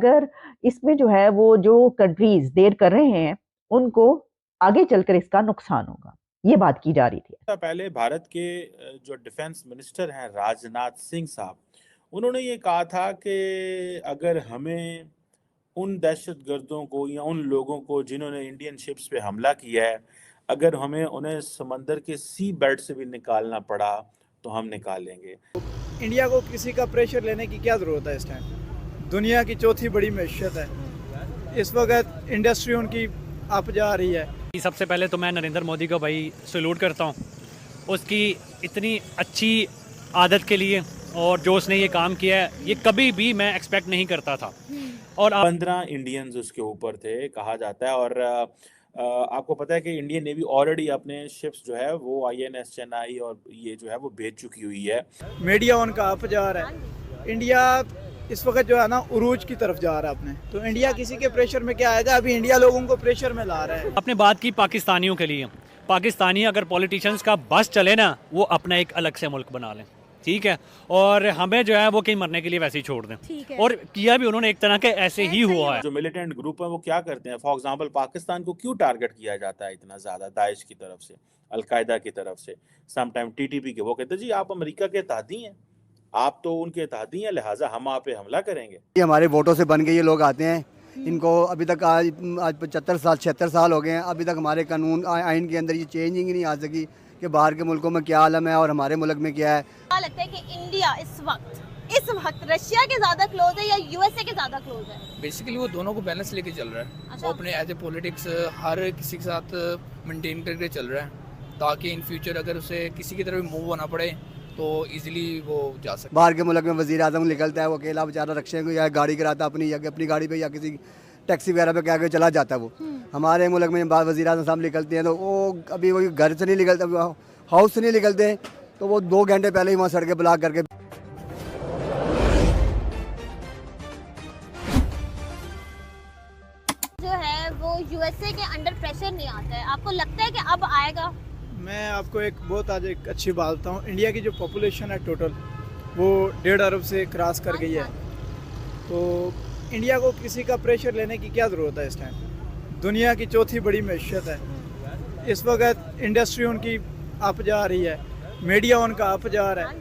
अगर इसमें जो है वो जो कंट्रीज देर कर रहे हैं उनको आगे चलकर इसका नुकसान होगा, ये बात की जा रही थी। पहले भारत के जो डिफेंस मिनिस्टर हैं राजनाथ सिंह साहब, उन्होंने ये कहा था कि अगर हमें उन दहशतगर्दों को या उन लोगों को जिन्होंने इंडियन शिप्स पे हमला किया है, अगर हमें उन्हें समंदर के सी बेड से भी निकालना पड़ा तो हम निकाल लेंगे। इंडिया को किसी का प्रेशर लेने की क्या ज़रूरत है? इस टाइम दुनिया की चौथी बड़ी मैशियत है, इस वक्त इंडस्ट्री उनकी अप जा रही है। सबसे पहले तो मैं नरेंद्र मोदी को भाई सैल्यूट करता हूँ उसकी इतनी अच्छी आदत के लिए, और जो उसने ये काम किया है ये कभी भी मैं एक्सपेक्ट नहीं करता था। और 15 इंडियंस उसके ऊपर थे कहा जाता है। और आपको पता है कि इंडियन नेवी ऑलरेडी अपने शिप्स जो है वो INS चेन्नई और ये जो है वो भेज चुकी हुई है। मीडिया उनका अप जा रहा है, इंडिया इस वक्त जो है ना उरूज की तरफ जा रहा है अपने, तो इंडिया किसी के प्रेशर में क्या आएगा? अभी इंडिया लोगों को प्रेशर में ला रहा है। आपने बात की पाकिस्तानियों के लिए, पाकिस्तानी अगर पॉलिटिशियंस का बस चले ना वो अपना एक अलग से मुल्क बना लें, ठीक है, और हमें जो है वो कहीं मरने के लिए वैसे ही छोड़ दें। और किया भी उन्होंने एक तरह के ऐसे ही हुआ है। जो मिलिटेंट ग्रुप है वो क्या करते हैं, फॉर एग्जांपल पाकिस्तान को क्यों टारगेट किया जाता है इतना ज्यादा? दाइश की तरफ से, अलकायदा की तरफ से, समटाइम TTP के, वो कहते हैं जी आप अमेरिका के इत्तेहादी हैं, आप तो उनके इत्तेहादी हैं, लिहाजा हम आप पे हमला करेंगे। ये हमारे वोटों से बन के ये लोग आते हैं, इनको अभी तक आज 75 साल 76 साल हो गए हैं, अभी तक हमारे कानून आइन के अंदर ये चेंजिंग ही नहीं आ सकी कि बाहर के मुल्कों में क्या आलम है और हमारे मुल्क में क्या है। लगता है कि इंडिया इस वक्त रशिया के ज्यादा क्लोज है या USA के ज्यादा क्लोज है? बेसिकली वो दोनों को बैलेंस लेके चल रहा है। अच्छा। वो अपने एज ए पॉलिटिक्स हर किसी के साथ मेंटेन करके चल रहा है ताकि इन फ्यूचर अगर उसे किसी की तरफ मूव होना पड़े तो इजीली वो जा सके। बाहर के मुल्क में वजीर आजम निकलता है, वो अकेला बेचारा रक्षा को या गाड़ी कराता अपनी या अपनी गाड़ी पे या किसी टैक्सी वगैरह पे क्या चला जाता है वो। हमारे मुल्क में वजीर आजम साहब निकलते हैं तो वो अभी वो घर से नहीं निकलते, हाउस से नहीं निकलते, तो वो 2 घंटे पहले ही वहाँ सड़कें ब्लॉक करके। जो है वो USA के अंडर प्रेशर नहीं आता है, आपको लगता है कि अब आएगा? मैं आपको एक बहुत आज एक अच्छी बात बताऊँ, इंडिया की जो पॉपुलेशन है टोटल वो 1.5 अरब से क्रॉस कर गई है, तो इंडिया को किसी का प्रेशर लेने की क्या ज़रूरत है? इस टाइम दुनिया की चौथी बड़ी मैशियत है, इस वक्त इंडस्ट्री उनकी अप जा रही है, मीडिया उनका अप जा रहा है,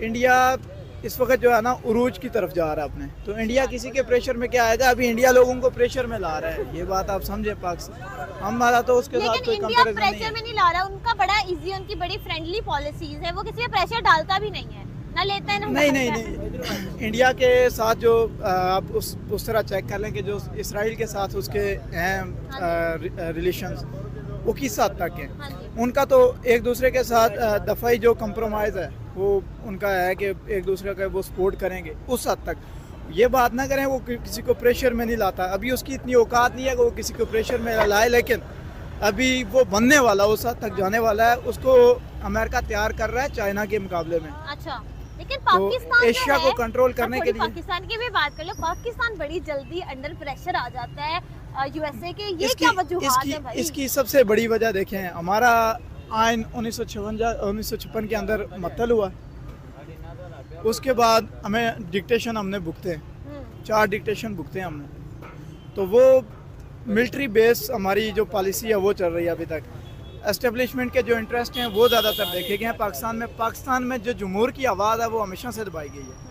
इंडिया इस वक्त जो है ना उरूज की तरफ जा रहा है अपने, तो इंडिया किसी के प्रेशर में क्या आएगा? अभी इंडिया लोगों को प्रेशर में ला रहा है, ये बात आप समझे। पाकिस्तान हमारा तो उसके साथ कोई कंपैरिजन नहीं है। प्रेशर में नहीं ला रहा, उनका बड़ा इजी, उनकी बड़ी फ्रेंडली पॉलिसीज है, वो किसी पे प्रेशर डालता भी नहीं है, ना लेता है ना नहीं, इंडिया के साथ जो आप उस तरह चेक कर लें कि जो इसराइल के साथ उसके हैं रिलेशंस वो किस हद तक है, उनका तो एक दूसरे के साथ दफाई जो कंप्रोमाइज़ है वो उनका है कि एक दूसरे का वो सपोर्ट करेंगे, उस हद तक ये बात ना करें। वो किसी को प्रेशर में नहीं लाता, अभी उसकी इतनी औकात नहीं है कि वो किसी को प्रेशर में लाए, लेकिन अभी वो बनने वाला, उस हद तक जाने वाला है, उसको अमेरिका तैयार कर रहा है चाइना के मुकाबले में। अच्छा, लेकिन पाकिस्तान तो एशिया को कंट्रोल करने के लिए पाकिस्तान की भी बात कर लो, पाकिस्तान बड़ी जल्दी अंडर प्रेशर आ जाता है USA के, ये इसकी, क्या वजूहात है भाई? इसकी सबसे बड़ी वजह देखें, हमारा आइन 1956 के अंदर मअतल हुआ, उसके बाद हमें डिक्टेशन हमने भुगते हैं, 4 डिक्टेशन भुगते हैं हमने, तो वो मिलिट्री बेस हमारी जो पॉलिसी है वो चल रही है अभी तक। एस्टेब्लिशमेंट के जो इंटरेस्ट हैं वो ज़्यादातर देखे गए हैं पाकिस्तान में जो जमहूर की आवाज़ है वो हमेशा से दबाई गई है,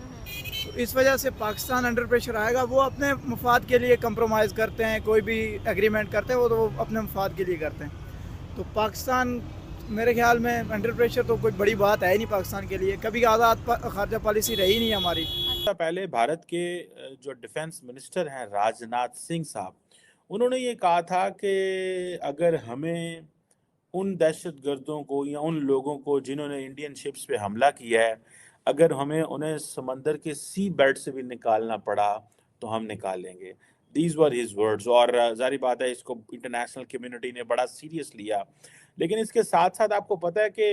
तो इस वजह से पाकिस्तान अंडर प्रेशर आएगा। वो अपने मफाद के लिए कंप्रोमाइज़ करते हैं, कोई भी एग्रीमेंट करते हैं वो तो अपने मफाद के लिए करते हैं, तो पाकिस्तान मेरे ख्याल में अंडर प्रेशर तो कोई बड़ी बात है ही नहीं पाकिस्तान के लिए, कभी आज़ाद खारजा पॉलिसी रही नहीं हमारी। पहले भारत के जो डिफेंस मिनिस्टर हैं राजनाथ सिंह साहब, उन्होंने ये कहा था कि अगर हमें उन दहशतगर्दों को या उन लोगों को जिन्होंने इंडियन शिप्स पे हमला किया है, अगर हमें उन्हें समंदर के सी बेड से भी निकालना पड़ा तो हम निकाल लेंगे। These were his words. और जारी बात है इसको इंटरनेशनल कम्युनिटी ने बड़ा सीरियस लिया। लेकिन इसके साथ साथ आपको पता है कि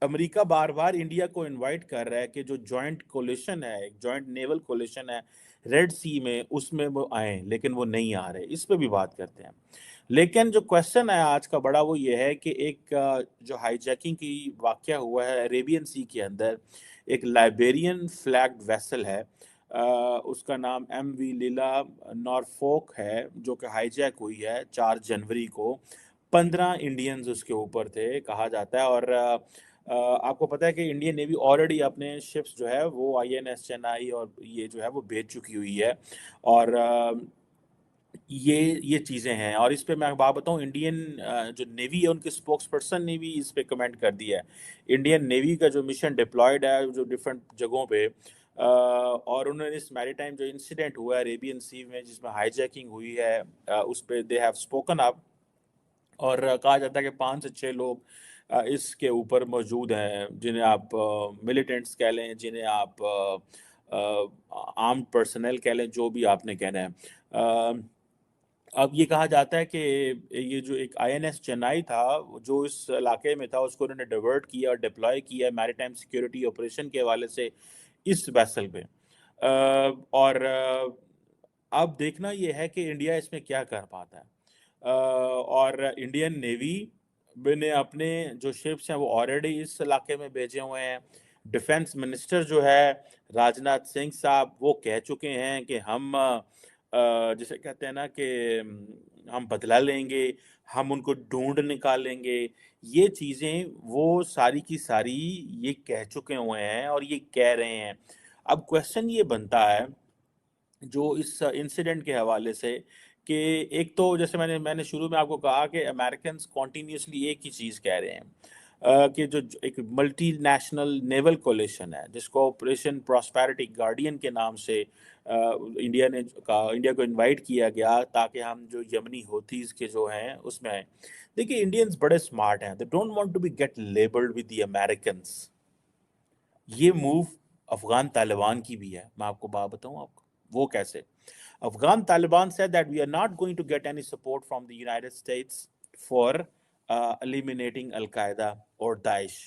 अमेरिका बार बार इंडिया को इनवाइट कर रहा है कि जो जॉइंट कोलिशन है, एक जॉइंट नेवल कोलिशन है रेड सी में, उसमें वो आए, लेकिन वो नहीं आ रहे। इस पे भी बात करते हैं। लेकिन जो क्वेश्चन है आज का बड़ा वो ये है कि एक जो हाईजैकिंग की वाकया हुआ है अरेबियन सी के अंदर, एक लाइबेरियन फ्लैग्ड वेसल है उसका नाम MV लीला नॉरफोक है, जो कि हाईजैक हुई है 4 जनवरी को। 15 इंडियंस उसके ऊपर थे कहा जाता है। और आपको पता है कि इंडियन नेवी ऑलरेडी अपने शिप्स जो है वो INS चेन्नई और ये जो है वो भेज चुकी हुई है। और ये चीज़ें हैं। और इस पे मैं बात बताऊं, इंडियन जो नेवी है उनके स्पोक्स पर्सन ने भी इस पे कमेंट कर दिया है। इंडियन नेवी का जो मिशन डिप्लॉयड है जो डिफरेंट जगहों पे, और उन्होंने इस मैरीटाइम जो इंसिडेंट हुआ है अरेबियन सी में जिसमें हाईजैकिंग हुई है, उस पे दे हैव स्पोकन अप। और कहा जाता है कि 5 से 6 लोग इसके ऊपर मौजूद हैं, जिन्हें आप मिलिटेंट्स कह लें, जिन्हें आप आर्म्ड पर्सनल कह लें, जो भी आपने कहना है। अब ये कहा जाता है कि ये जो एक INS चेन्नई था जो इस इलाके में था, उसको उन्होंने डिवर्ट किया और डिप्लॉय किया मैरीटाइम सिक्योरिटी ऑपरेशन के हवाले से इस वेसल पे। और अब देखना ये है कि इंडिया इसमें क्या कर पाता है। और इंडियन नेवी ने अपने जो शिप्स हैं वो ऑलरेडी इस इलाके में भेजे हुए हैं। डिफेंस मिनिस्टर जो है राजनाथ सिंह साहब वो कह चुके हैं कि हम जिसे कहते हैं ना कि हम बदला लेंगे, हम उनको ढूंढ निकालेंगे। ये चीज़ें वो सारी की सारी ये कह चुके हुए हैं और ये कह रहे हैं। अब क्वेश्चन ये बनता है जो इस इंसिडेंट के हवाले से कि एक तो जैसे मैंने शुरू में आपको कहा कि अमेरिकन कॉन्टीन्यूसली एक ही चीज़ कह रहे हैं कि जो एक मल्टीनेशनल नेवल कोलिशन है जिसको ऑपरेशन प्रॉस्पेरिटी गार्डियन के नाम से इंडिया को इनवाइट किया गया ताकि हम जो यमनी होतीज़ के जो हैं उसमें आए। देखिए इंडियंस बड़े स्मार्ट हैं, they don't want to be get labelled with the Americans. ये मूव अफगान तालिबान की भी है। मैं आपको बात बताऊं आपको वो कैसे। Afghan Taliban said that we are not going to get any support from the United States for eliminating Al-Qaeda or Daesh.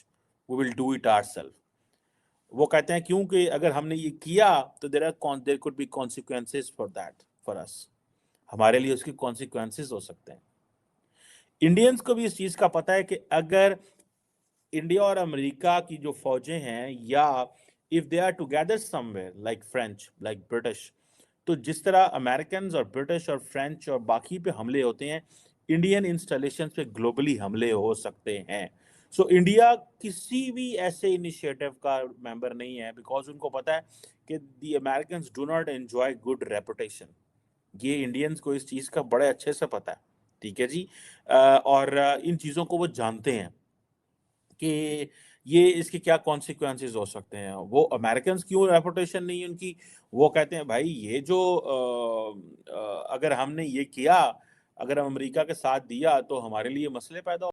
We will do it ourselves. वो कहते हैं क्योंकि अगर हमने ये किया तो there could be consequences for that for us. हमारे लिए उसके consequences हो सकते हैं। इंडियंस को भी इस चीज़ का पता है कि अगर इंडिया और अमेरिका की जो फौजें हैं या if they are together somewhere like French like British, तो जिस तरह अमेरिकन और ब्रिटिश और फ्रेंच और बाकी पे हमले होते हैं, इंडियन इंस्टॉलेशन पे ग्लोबली हमले हो सकते हैं। सो इंडिया किसी भी ऐसे इनिशिएटिव का मेंबर नहीं है बिकॉज उनको पता है कि the American do not enjoy good reputation. ये इंडियंस को इस चीज़ का बड़े अच्छे से पता है, ठीक है जी। और इन चीज़ों को वो जानते हैं कि ये इसके क्या कॉन्सिक्वेंसेस हो सकते हैं। वो अमेरिकन क्यों रेपुटेशन नहीं है उनकी, वो कहते हैं भाई ये जो अगर हमने ये किया, अगर हम अमेरिका के साथ दिया तो हमारे लिए मसले पैदा